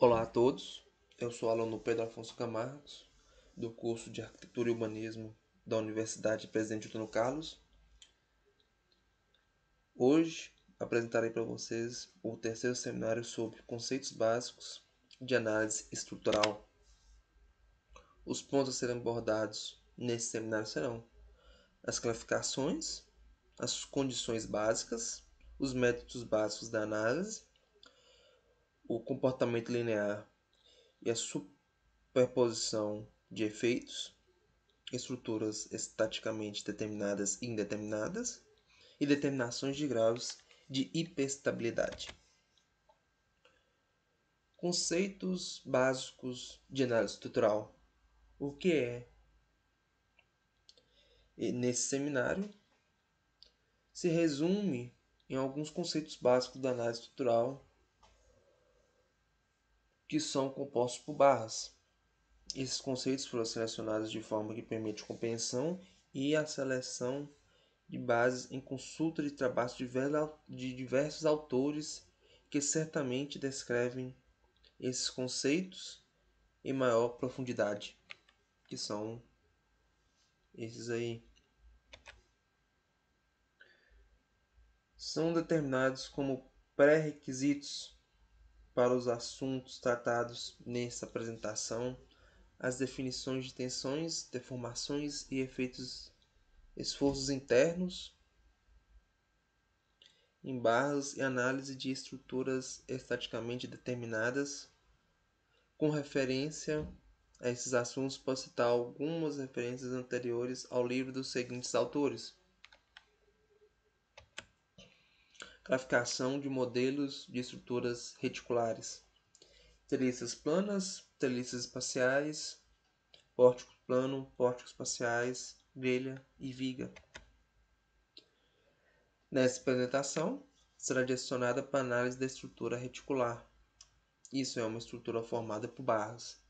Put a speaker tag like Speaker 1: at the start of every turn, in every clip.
Speaker 1: Olá a todos, eu sou o aluno Pedro Afonso Camargos, do curso de Arquitetura e Urbanismo da Universidade Presidente Otônio Carlos. Hoje apresentarei para vocês o terceiro seminário sobre conceitos básicos de análise estrutural. Os pontos a serem abordados nesse seminário serão as classificações, as condições básicas, os métodos básicos da análise, o comportamento linear e a superposição de efeitos, estruturas estaticamente determinadas e indeterminadas e determinações de graus de hiperestabilidade. Conceitos básicos de análise estrutural. O que é? E nesse seminário se resume em alguns conceitos básicos da análise estrutural que são compostos por barras. Esses conceitos foram selecionados de forma que permite compreensão e a seleção de bases em consulta de trabalhos de diversos autores que certamente descrevem esses conceitos em maior profundidade, que são esses aí. São determinados como pré-requisitos para os assuntos tratados nessa apresentação, as definições de tensões, deformações e efeitos, esforços internos em barras e análise de estruturas estaticamente determinadas. Com referência a esses assuntos, posso citar algumas referências anteriores ao livro dos seguintes autores: Classificação de modelos de estruturas reticulares, treliças planas, treliças espaciais, pórtico plano, pórticos espaciais, grelha e viga. Nessa apresentação, será direcionada para a análise da estrutura reticular. Isso é uma estrutura formada por barras.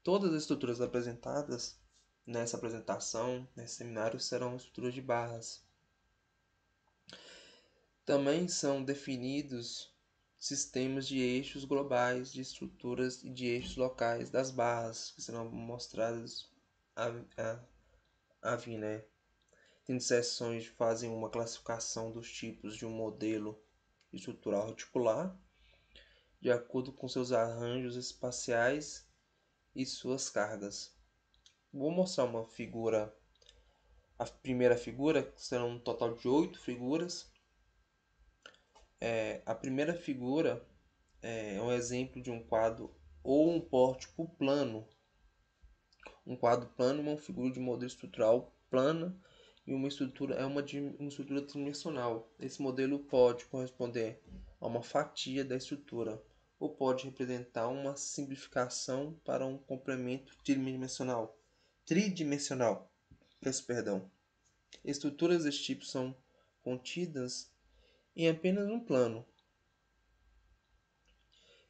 Speaker 1: Todas as estruturas apresentadas nessa apresentação, nesse seminário, serão estruturas de barras. Também são definidos sistemas de eixos globais de estruturas e de eixos locais das barras, que serão mostradas a vir, né? Tem seções que fazem uma classificação dos tipos de um modelo estrutural reticular, de acordo com seus arranjos espaciais e suas cargas. Vou mostrar uma figura, a primeira figura, que serão um total de 8 figuras. A primeira figura é um exemplo de um quadro ou um pórtico plano. Um quadro plano é uma figura de modelo estrutural plana e uma estrutura é uma estrutura tridimensional. Esse modelo pode corresponder a uma fatia da estrutura ou pode representar uma simplificação para um complemento tridimensional. Peço perdão. Estruturas desse tipo são contidas em apenas um plano,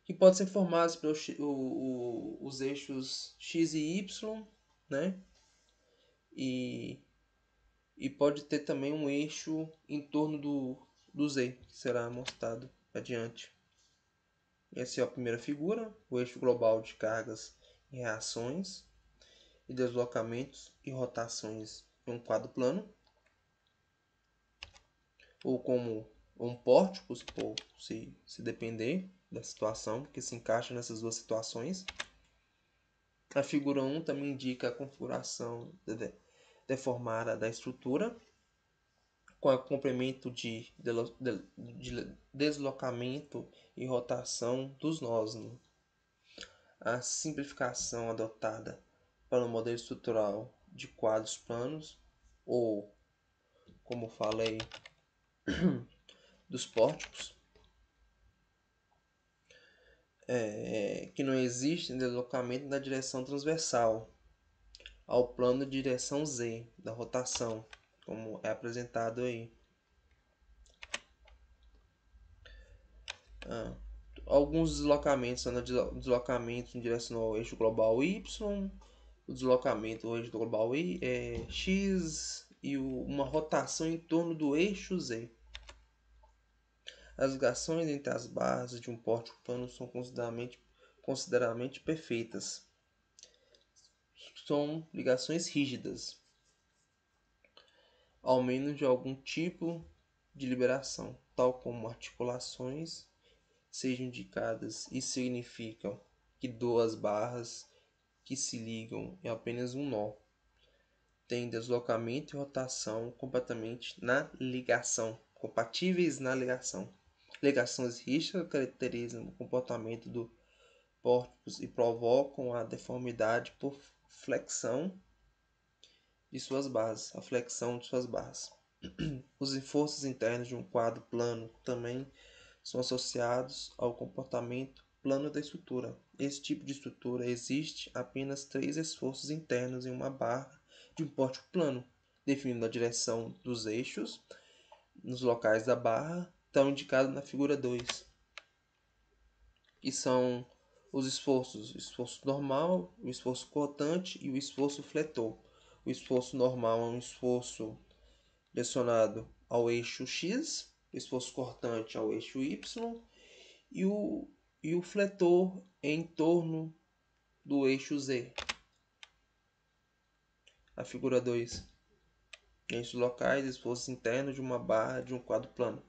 Speaker 1: que pode ser formados pelos os eixos x e y, né? E pode ter também um eixo em torno do z, que será mostrado adiante. Essa é a primeira figura, o eixo global de cargas e reações, e deslocamentos e rotações em um quadro plano, ou como um pórtico, se depender da situação, que se encaixa nessas duas situações. A figura 1 também indica a configuração deformada da estrutura, com o complemento de deslocamento e rotação dos nós. A simplificação adotada para o modelo estrutural de quadros planos, ou, como falei, dos pórticos, que não existe deslocamento na direção transversal ao plano de direção Z da rotação, como é apresentado aí. Alguns deslocamentos são deslocamento em direção ao eixo global Y, o deslocamento ao eixo global X e uma rotação em torno do eixo Z. As ligações entre as barras de um pórtico plano são consideravelmente perfeitas. São ligações rígidas, ao menos de algum tipo de liberação, tal como articulações sejam indicadas. Isso significa que duas barras que se ligam em apenas um nó têm deslocamento e rotação compatíveis na ligação. Ligações rígidas caracterizam o comportamento do pórticos e provocam a deformidade por flexão de suas barras, a flexão de suas barras. Os esforços internos de um quadro plano também são associados ao comportamento plano da estrutura. Esse tipo de estrutura existe apenas 3 esforços internos em uma barra de um pórtico plano, definindo a direção dos eixos nos locais da barra, estão indicados na figura 2, que são os esforços: o esforço normal, o esforço cortante e o esforço fletor. O esforço normal é um esforço direcionado ao eixo X, o esforço cortante ao eixo Y e o fletor em torno do eixo Z. A figura 2. Eixos locais, esforços internos de uma barra de um quadro plano.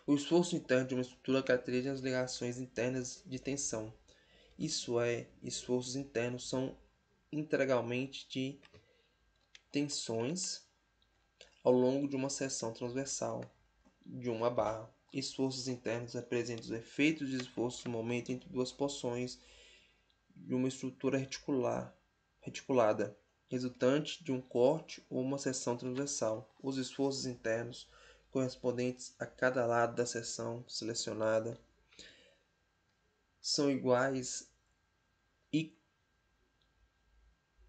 Speaker 1: O esforço interno de uma estrutura caracteriza as ligações internas de tensão. Isso é, esforços internos são integralmente de tensões ao longo de uma seção transversal de uma barra. Esforços internos representam os efeitos de esforço no momento entre duas porções de uma estrutura reticulada, resultante de um corte ou uma seção transversal. Os esforços internos correspondentes a cada lado da seção selecionada são iguais e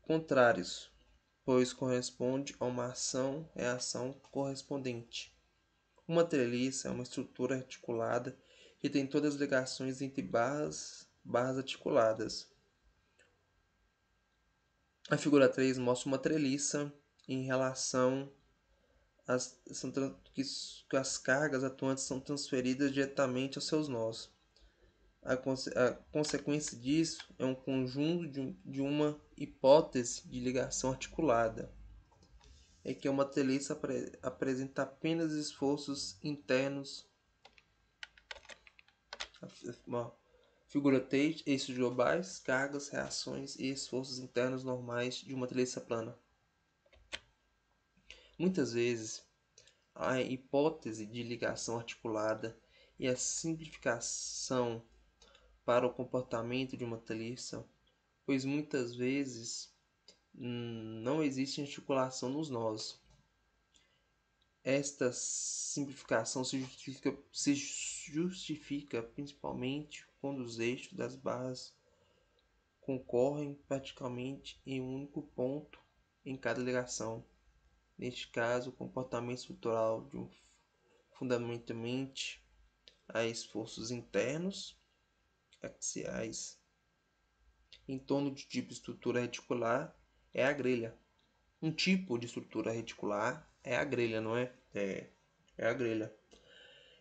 Speaker 1: contrários, pois corresponde a uma ação-reação correspondente. Uma treliça é uma estrutura articulada que tem todas as ligações entre barras articuladas. A figura 3 mostra uma treliça em relação que as cargas atuantes são transferidas diretamente aos seus nós. A consequência disso é um conjunto de uma hipótese de ligação articulada. É que uma treliça apresenta apenas esforços internos. Figura 3, eixos globais, cargas, reações e esforços internos normais de uma treliça plana. Muitas vezes, a hipótese de ligação articulada e a simplificação para o comportamento de uma treliça, pois muitas vezes não existe articulação nos nós. Esta simplificação se justifica principalmente quando os eixos das barras concorrem praticamente em um único ponto em cada ligação. Neste caso, o comportamento estrutural de fundamentalmente a esforços internos axiais em torno de tipo de estrutura reticular é a grelha. Um tipo de estrutura reticular é a grelha, não é? É a grelha.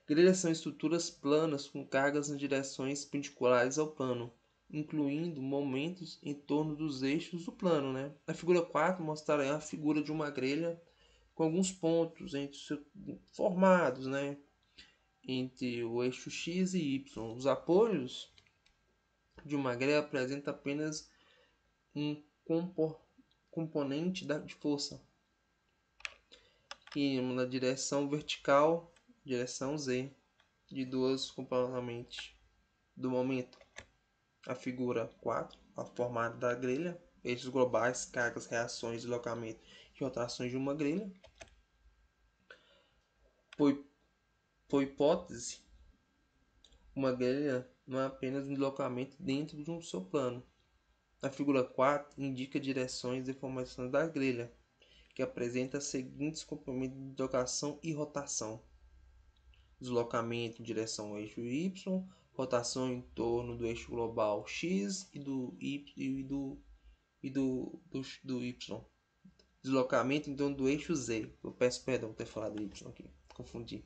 Speaker 1: Grelhas são estruturas planas com cargas nas direções perpendiculares ao plano, incluindo momentos em torno dos eixos do plano, né? A figura 4 mostrará a figura de uma grelha com alguns pontos formados, né, entre o eixo X e Y. Os apoios de uma grelha apresentam apenas um componente de força e na direção vertical, direção Z, de duas componentes do momento. A figura 4, a formato da grelha, eixos globais, cargas, reações, deslocamento e rotações de uma grelha. Por hipótese, uma grelha não é apenas um deslocamento dentro de um seu plano. A figura 4 indica direções e deformações da grelha, que apresenta os seguintes componentes de deslocação e rotação: deslocamento em direção ao eixo Y, rotação em torno do eixo global X e do Y, deslocamento em torno do eixo Z. Eu peço perdão por ter falado Y aqui, confundi.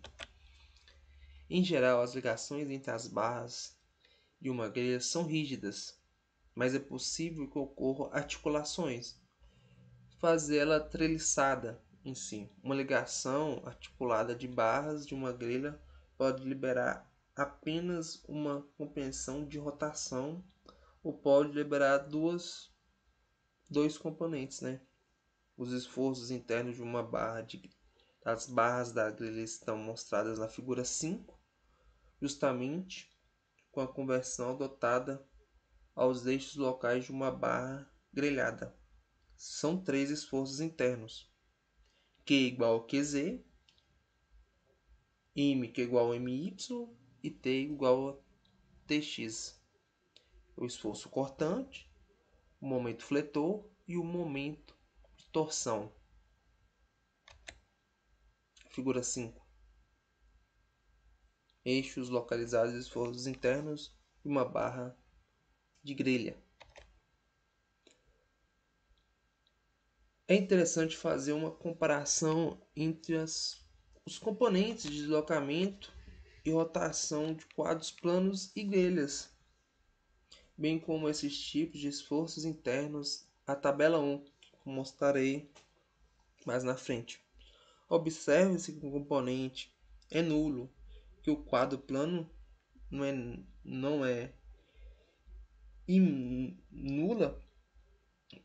Speaker 1: Em geral, as ligações entre as barras de uma grelha são rígidas, mas é possível que ocorram articulações, fazê-la treliçada em si. Uma ligação articulada de barras de uma grelha pode liberar apenas uma compensão de rotação ou pode liberar dois componentes, né? Os esforços internos de uma das barras da grelha estão mostradas na figura 5, justamente com a conversão adotada aos eixos locais de uma barra grelhada. São três esforços internos: Q igual a QZ, M que é igual a MY e T igual a TX. O esforço cortante, o momento fletor e o momento de torção. Figura 5. Eixos localizados, esforços internos e uma barra de grelha. É interessante fazer uma comparação entre os componentes de deslocamento e rotação de quadros planos e grelhas, bem como esses tipos de esforços internos. A tabela 1, que eu mostrarei mais na frente. Observe-se que o componente é nulo, que o quadro plano não é e nula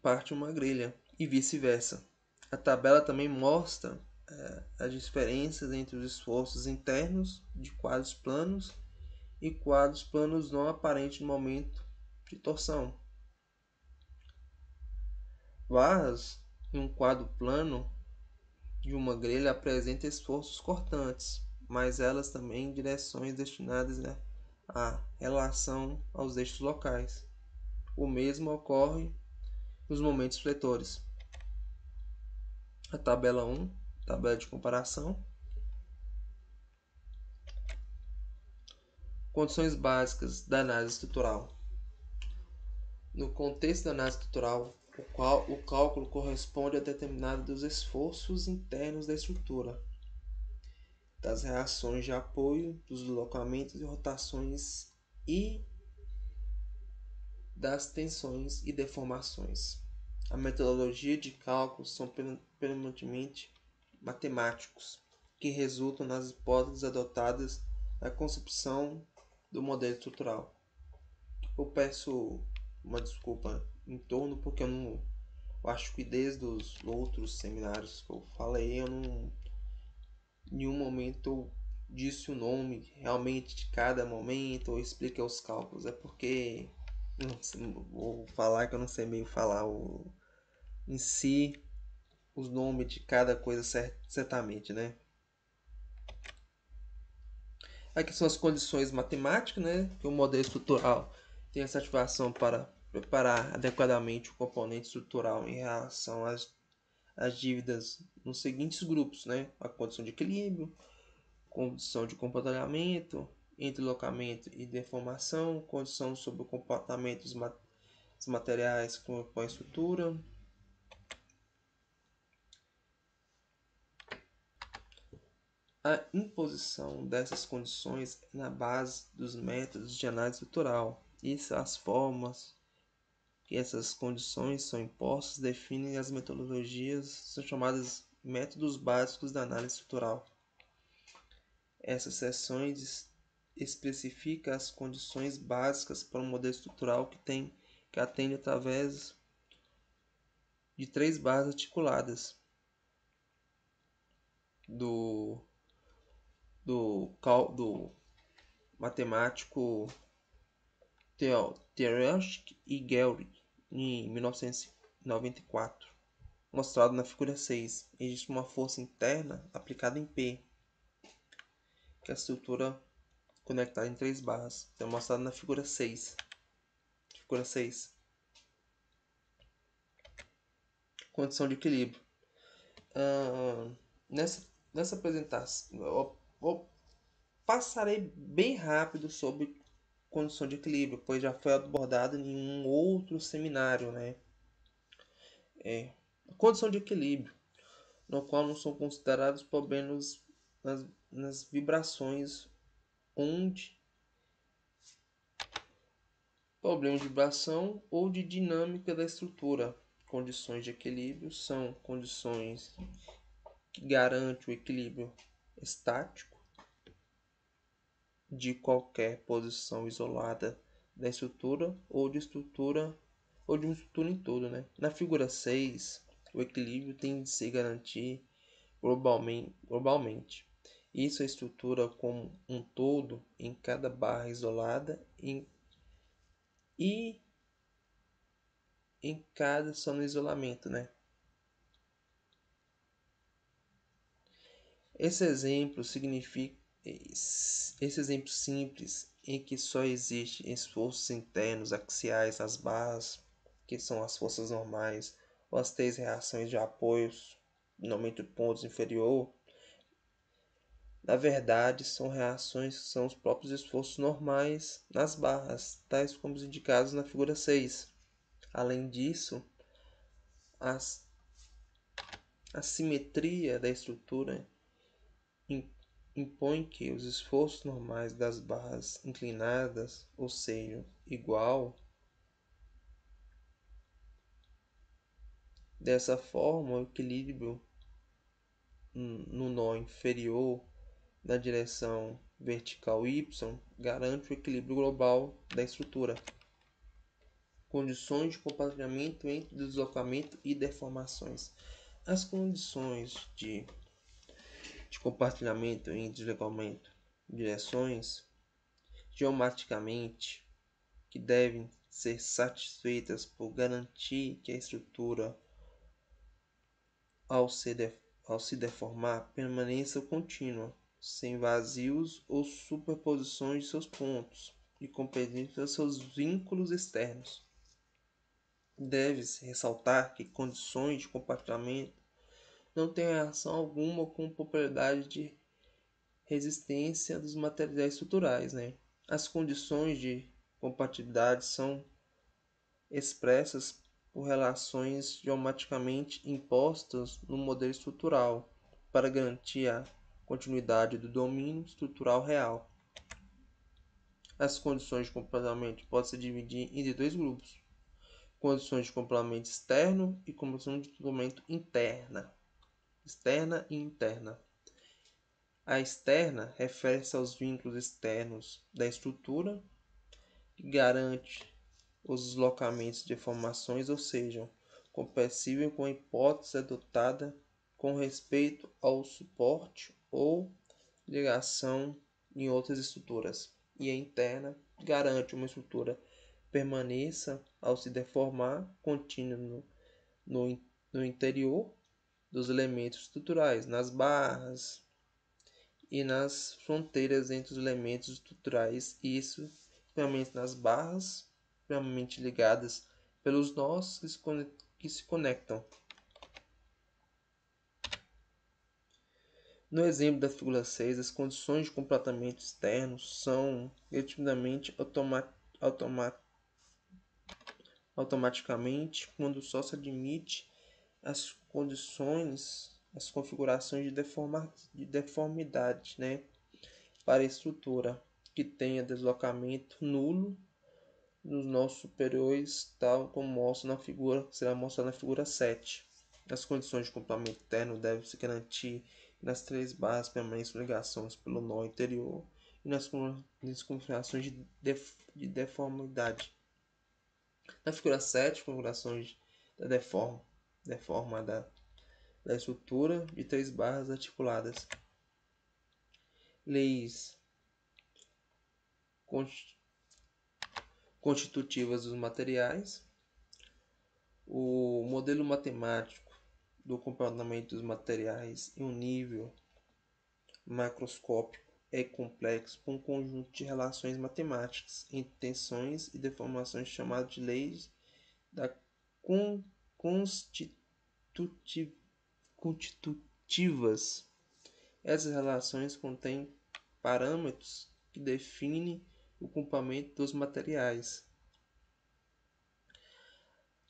Speaker 1: parte uma grelha e vice-versa. A tabela também mostra as diferenças entre os esforços internos de quadros planos e quadros planos não aparentes no momento de torção. Barras em um quadro plano de uma grelha apresentam esforços cortantes, mas elas também em direções destinadas à relação aos eixos locais. O mesmo ocorre nos momentos fletores. A tabela 1, tabela de comparação. Condições básicas da análise estrutural. No contexto da análise estrutural, o cálculo corresponde a determinado dos esforços internos da estrutura, das reações de apoio, dos deslocamentos e rotações e das tensões e deformações. A metodologia de cálculo são predominantemente matemáticos, que resultam nas hipóteses adotadas na concepção do modelo estrutural. Eu peço uma desculpa em torno porque eu acho que desde os outros seminários que eu falei, eu não em nenhum momento eu disse o nome realmente de cada momento ou expliquei os cálculos. É porque vou falar que eu não sei meio falar em si os nomes de cada coisa certamente, né? Aqui são as condições matemáticas, né? Que o modelo estrutural tem essa ativação para preparar adequadamente o componente estrutural em relação às dívidas nos seguintes grupos, né? A condição de equilíbrio, condição de comportamento, entrelocamento e deformação, condição sobre o comportamento dos materiais com a estrutura. A imposição dessas condições é na base dos métodos de análise estrutural. E as formas que essas condições são impostas definem as metodologias, são chamadas métodos básicos da análise estrutural. Essas seções especificam as condições básicas para um modelo estrutural que atende através de três bases articuladas do matemático Tereshik e Gelry em 1994, mostrado na figura 6. Existe uma força interna aplicada em P, que é a estrutura conectada em três barras. É mostrado na figura 6. Figura 6. Condição de equilíbrio. Nessa apresentação, eu passarei bem rápido sobre condição de equilíbrio, pois já foi abordado em um outro seminário, né? Condição de equilíbrio, no qual não são considerados problemas nas vibrações onde problemas de vibração ou de dinâmica da estrutura. Condições de equilíbrio são condições que garantem o equilíbrio estático de qualquer posição isolada da estrutura ou de uma estrutura em todo, né? Na figura 6, o equilíbrio tem de se garantir globalmente. Isso é a estrutura como um todo em cada barra isolada e em cada só no isolamento, né? Esse exemplo simples em que só existem esforços internos axiais nas barras, que são as forças normais, ou as três reações de apoios no aumento de pontos inferior, na verdade são reações que são os próprios esforços normais nas barras, tais como os indicados na figura 6. Além disso, a simetria da estrutura impõe que os esforços normais das barras inclinadas, ou seja, igual. Dessa forma, o equilíbrio no nó inferior na direção vertical y garante o equilíbrio global da estrutura. Condições de compartilhamento entre deslocamento e deformações. As condições de compartilhamento entre deslocamento e direções geometricamente que devem ser satisfeitas por garantir que a estrutura, ao se deformar, permaneça contínua, sem vazios ou superposições de seus pontos e competente aos seus vínculos externos. Deve-se ressaltar que condições de compartilhamento não têm relação alguma com propriedade de resistência dos materiais estruturais, né? As condições de compatibilidade são expressas por relações geometricamente impostas no modelo estrutural para garantir a continuidade do domínio estrutural real. As condições de complemento podem se dividir em dois grupos: condições de complemento externo e condições de complemento externa e interna. A externa refere-se aos vínculos externos da estrutura, que garante os deslocamentos de deformações, ou seja, compatível com a hipótese adotada com respeito ao suporte ou ligação em outras estruturas. E a interna garante uma estrutura permaneça ao se deformar contínua no interior dos elementos estruturais, nas barras e nas fronteiras entre os elementos estruturais, e isso principalmente nas barras firmemente ligadas pelos nós que se conectam. No exemplo da figura 6, as condições de completamento externo são determinadamente automaticamente quando só se admite as condições, as configurações de deformidade, né, para a estrutura que tenha deslocamento nulo nos nossos superiores, tal como mostra na figura, será mostrado na figura 7. As condições de complemento interno devem se garantir nas três barras permanentes ligações pelo nó interior e nas configurações de deformidade. Na figura 7, configurações da deforma da estrutura de três barras articuladas. Leis constitutivas dos materiais. O modelo matemático do comportamento dos materiais em um nível macroscópico é complexo por um conjunto de relações matemáticas entre tensões e deformações chamadas de leis da constitutivas. Essas relações contêm parâmetros que definem o comprimento dos materiais.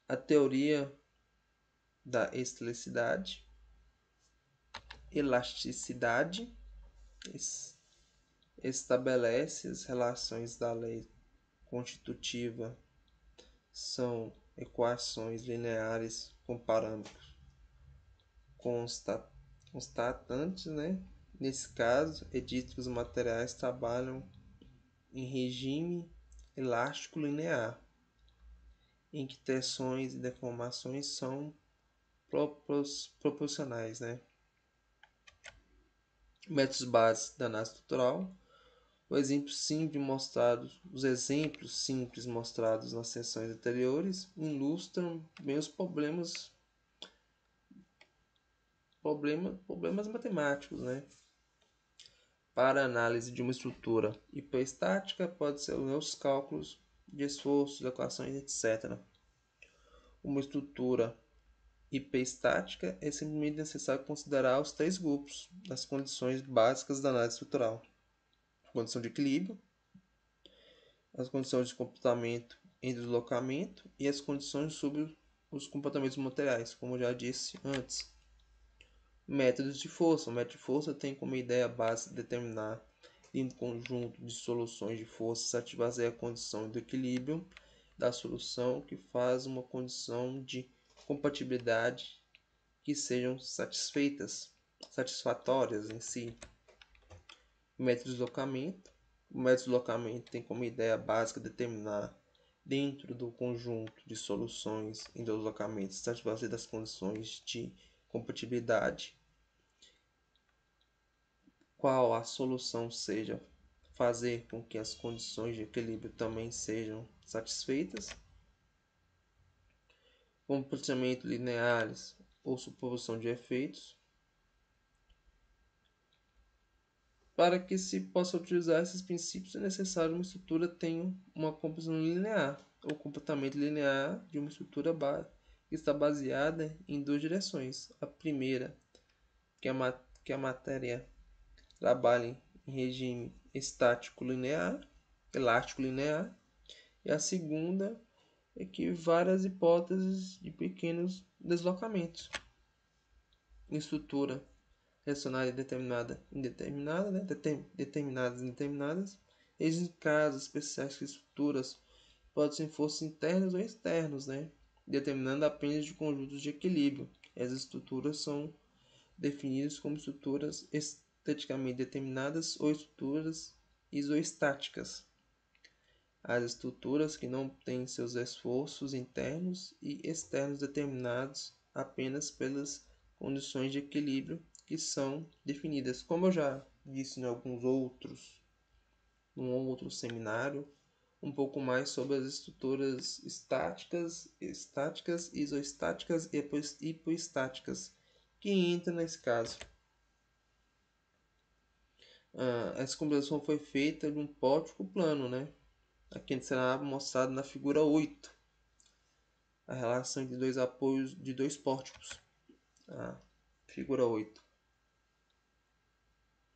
Speaker 1: A teoria da elasticidade estabelece as relações da lei constitutiva, são equações lineares com parâmetros constantes, né? Nesse caso, é dito que os materiais trabalham em regime elástico linear, em que tensões e deformações são proporcionais, né? Métodos básicos da análise estrutural. Os exemplos simples mostrados nas seções anteriores ilustram bem os problemas matemáticos, né? Para a análise de uma estrutura hiperestática, pode ser os cálculos de esforços, equações, etc. Uma estrutura hiperestática é simplesmente necessário considerar os três grupos das condições básicas da análise estrutural: a condição de equilíbrio, as condições de comportamento em deslocamento e as condições sobre os comportamentos materiais, como eu já disse antes. Métodos de força. O método de força tem como ideia básica determinar em um conjunto de soluções de força satisfazer a condição do equilíbrio da solução que faz uma condição de compatibilidade que sejam satisfatórias em si. Método de deslocamento. O método de deslocamento tem como ideia básica determinar dentro do conjunto de soluções em deslocamento satisfazer das condições de compatibilidade qual a solução seja fazer com que as condições de equilíbrio também sejam satisfeitas. Comportamento lineares ou superposição de efeitos. Para que se possa utilizar esses princípios, é necessário uma estrutura tenha uma composição linear, ou comportamento linear de uma estrutura que está baseada em duas direções. A primeira, que a matéria trabalha em regime estático linear, elástico linear, e a segunda é que várias hipóteses de pequenos deslocamentos em estrutura relacionada indeterminada, né? Determinadas e indeterminadas. Existem casos especiais que estruturas podem ser forças internas ou externas, né? Determinando apenas de conjuntos de equilíbrio. Essas estruturas são definidas como estruturas esteticamente determinadas ou estruturas isoestáticas. As estruturas que não têm seus esforços internos e externos determinados apenas pelas condições de equilíbrio que são definidas. Como eu já disse num outro seminário, um pouco mais sobre as estruturas estáticas, isoestáticas e hipoestáticas, que entram nesse caso. Essa compreensão foi feita de um pórtico plano, né? Aqui será mostrado na figura 8, a relação entre dois apoios de dois pórticos. Figura 8.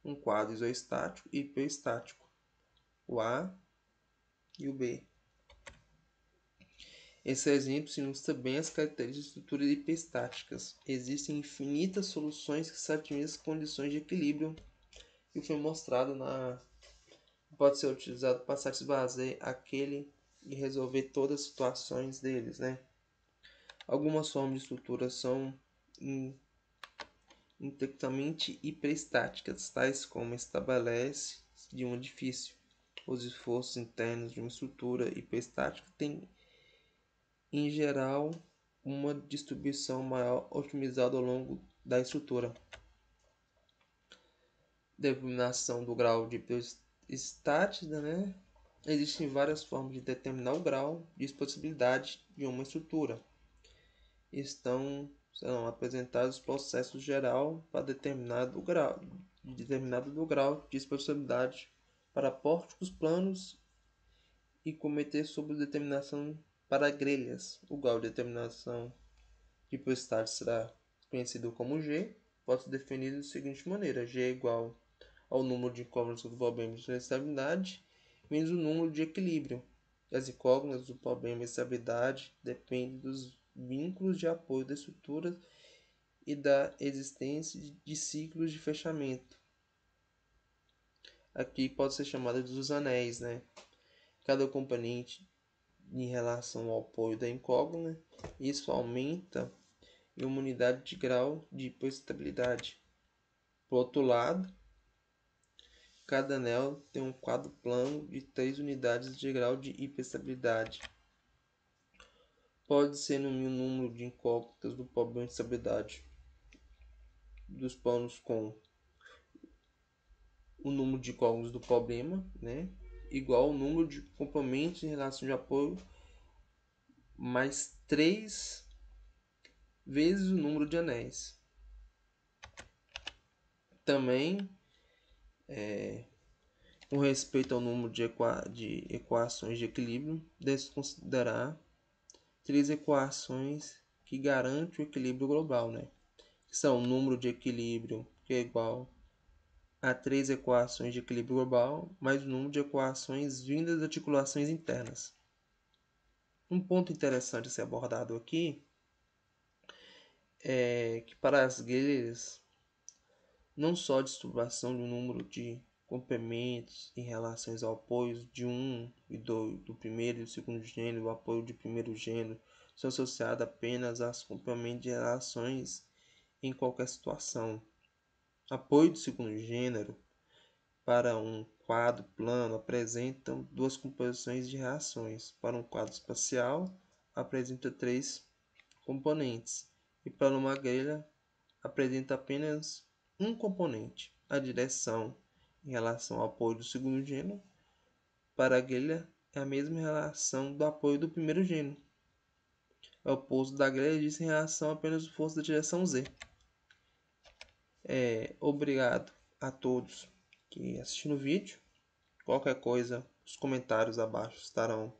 Speaker 1: Um quadro isoestático e hipoestático, o A e o B. Esse exemplo se ilustra bem as características de estruturas hipoestáticas. Existem infinitas soluções que satisfazem as condições de equilíbrio e foi mostrado pode ser utilizado para satisfazer aquele e resolver todas as situações deles, né? Algumas formas de estrutura são integralmente hiperestáticas, tais como estabelece de um edifício. Os esforços internos de uma estrutura hiperestática têm, em geral, uma distribuição maior otimizada ao longo da estrutura. Determinação do grau de hiperestática, né? Existem várias formas de determinar o grau de expansibilidade de uma estrutura. Serão apresentados processos geral para determinado grau de expansibilidade para pórticos planos e cometer sobre determinação para grelhas. O grau de determinação de hipoestática será conhecido como G. Pode ser definido da seguinte maneira: G é igual ao número de incógnitas do problema de estabilidade menos o número de equilíbrio. As incógnitas do problema de estabilidade dependem dos vínculos de apoio da estrutura e da existência de ciclos de fechamento. aqui pode ser chamada dos anéis, né? Cada componente em relação ao apoio da incógnita, isso aumenta em uma unidade de grau de hiperestabilidade. Por outro lado, cada anel tem um quadro plano de 3 unidades de grau de hiperestabilidade. Pode ser no número de incógnitas do problema de estabilidade dos planos com o número de incógnitas do problema, né? Igual ao número de componentes em relação de apoio mais 3 vezes o número de anéis. Também, com respeito ao número de equações de equilíbrio, deve-se considerar 3 equações que garantem o equilíbrio global, né? Que são o número de equilíbrio, que é igual a 3 equações de equilíbrio global, mais o número de equações vindas de articulações internas. Um ponto interessante a ser abordado aqui é que para as grelhas, não só a distribuição do número de complementos em relação ao apoios de do primeiro e do segundo gênero, o apoio de primeiro gênero, são associados apenas aos complementos de relações em qualquer situação. Apoio do segundo gênero para um quadro plano apresentam 2 composições de reações. Para um quadro espacial, apresenta 3 componentes. E para uma grelha, apresenta apenas um componente. A direção em relação ao apoio do segundo gênero para a grelha é a mesma relação do apoio do primeiro gênero. O oposto da grelha diz em relação apenas ao força da direção Z. Obrigado a todos que assistiram o vídeo. Qualquer coisa, os comentários abaixo estarão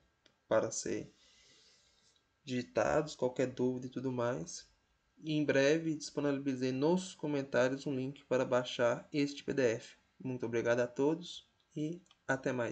Speaker 1: para ser digitados, qualquer dúvida e tudo mais. E em breve disponibilizei nos comentários um link para baixar este PDF. Muito obrigado a todos e até mais.